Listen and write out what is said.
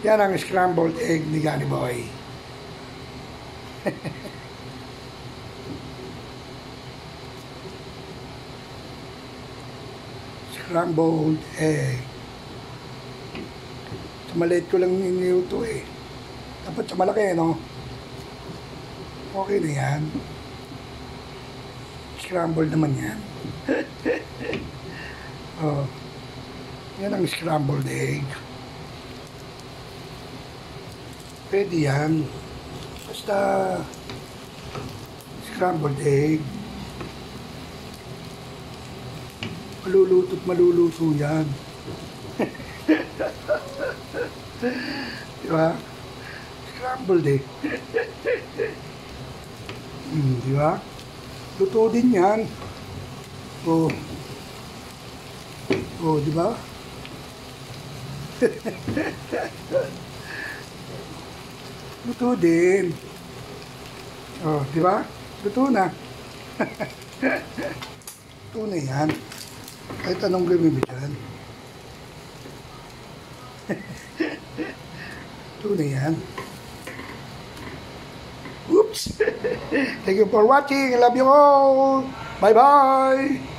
Yan ang scrambled egg ni Gani Boy. Scrambled egg. Sa maliit ko lang niniluto eh. Dapat sa malaki, no? Okay na yan. Scrambled naman yan. Oh. Yan ang scrambled egg. Pwede yan. Basta scrambled egg. Maluluto't maluluto yan. Diba? Scrambled egg. Diba? Luto din yan. Oh. Oh, diba? Luto din. Oh, di ba? Luto na. Luto na yan. Kahit anong gawin mo dyan. Luto na yan. Oops! Thank you for watching. I love you all. Bye-bye!